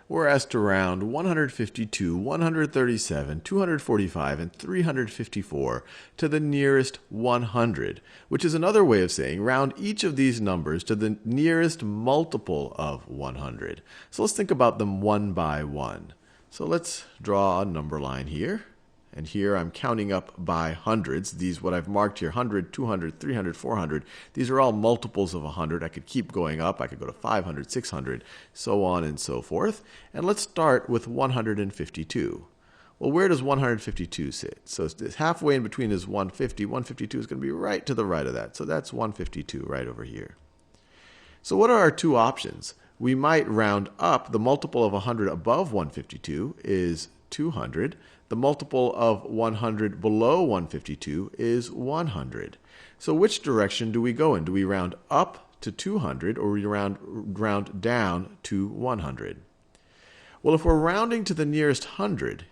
we're asked to round 152, 137, 245, and 354 to the nearest 100, which is another way of saying round each of these numbers to the nearest multiple of 100. So let's think about them one by one. So let's draw a number line here. And here I'm counting up by hundreds. These, what I've marked here, 100, 200, 300, 400, these are all multiples of 100. I could keep going up. I could go to 500, 600, so on and so forth. And let's start with 152. Well, where does 152 sit? So it's halfway in between is 150. 152 is going to be right to the right of that. So that's 152 right over here. So what are our two options? We might round up. The multiple of 100 above 152 is 200. The multiple of 100 below 152 is 100. So which direction do we go in? Do we round up to 200 or we round down to 100? Well, if we're rounding to the nearest 100,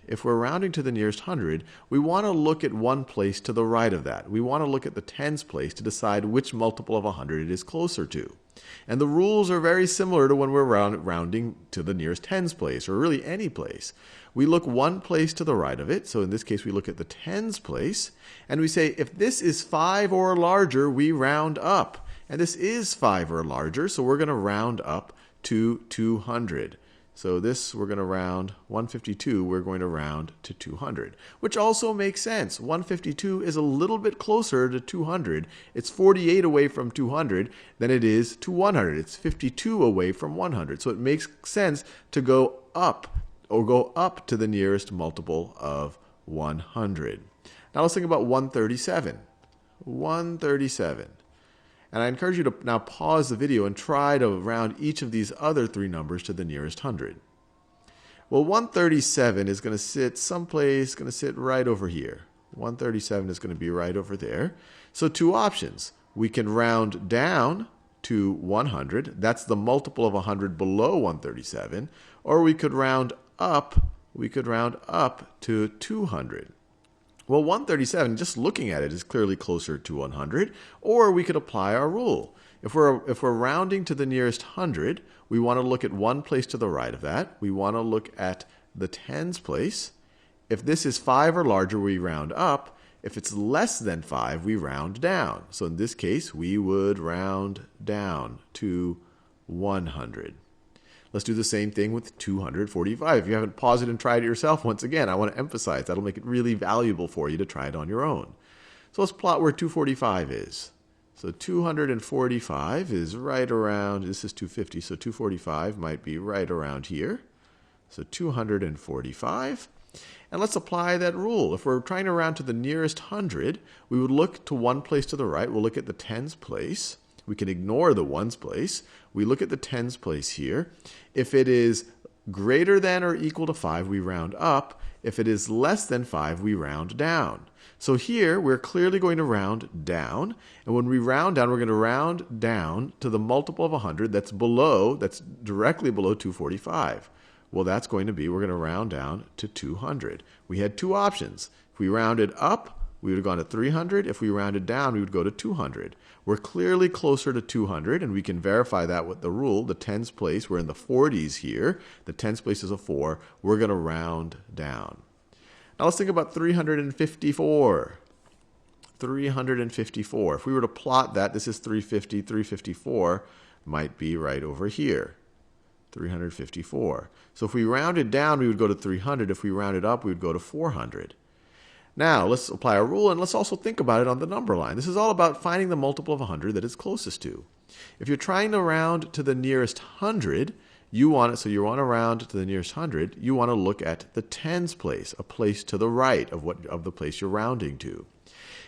we want to look at one place to the right of that. We want to look at the tens place to decide which multiple of 100 it is closer to. And the rules are very similar to when we're rounding to the nearest tens place, or really any place. We look one place to the right of it. So in this case, we look at the tens place. And we say, if this is 5 or larger, we round up. And this is 5 or larger, so we're going to round up to 200. So this, we're going to round 152, we're going to round to 200, which also makes sense. 152 is a little bit closer to 200. It's 48 away from 200 than it is to 100. It's 52 away from 100. So it makes sense to go up, or go up to the nearest multiple of 100. Now let's think about 137. 137. And I encourage you to now pause the video and try to round each of these other three numbers to the nearest 100. Well, 137 is going to sit someplace, going to sit right over here. 137 is going to be right over there. So two options. We can round down to 100. That's the multiple of 100 below 137. Or we could round up. We could round up to 200. Well, 137, just looking at it, is clearly closer to 100, or we could apply our rule. If we're rounding to the nearest 100, we want to look at one place to the right of that. We want to look at the tens place. If this is 5 or larger, we round up. If it's less than 5, we round down. So in this case, we would round down to 100. Let's do the same thing with 245. If you haven't paused it and tried it yourself, once again, I want to emphasize that'll make it really valuable for you to try it on your own. So let's plot where 245 is. So 245 is right around, this is 250, so 245 might be right around here. So 245. And let's apply that rule. If we're trying to round to the nearest 100, we would look to one place to the right. We'll look at the tens place. We can ignore the ones place. We look at the tens place here. If it is greater than or equal to 5, we round up. If it is less than 5, we round down. So here, we're clearly going to round down. And when we round down, we're going to round down to the multiple of 100 that's directly below 245. Well, that's going to be, we're going to round down to 200. We had two options. If we rounded up, we would have gone to 300. If we rounded down, we would go to 200. We're clearly closer to 200, and we can verify that with the rule. The tens place, we're in the 40s here. The tens place is a 4. We're going to round down. Now let's think about 354. 354. If we were to plot that, this is 350. 354 might be right over here. 354. So if we rounded down, we would go to 300. If we rounded up, we would go to 400. Now, let's apply our rule, and let's also think about it on the number line. This is all about finding the multiple of 100 that it's closest to. If you're trying to round to the nearest 100, you want to round to the nearest 100, you want to look at the tens place, a place to the right of the place you're rounding to.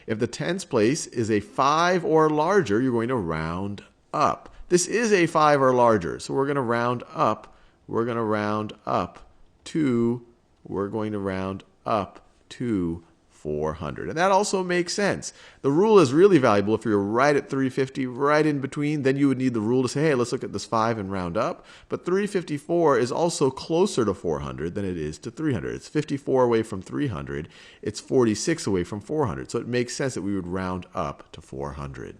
If the tens place is a 5 or larger, you're going to round up. This is a 5 or larger, so we're going to round up. We're going to round up to 400. And that also makes sense. The rule is really valuable if you're right at 350, right in between. Then you would need the rule to say, hey, let's look at this 5 and round up. But 354 is also closer to 400 than it is to 300. It's 54 away from 300. It's 46 away from 400. So it makes sense that we would round up to 400.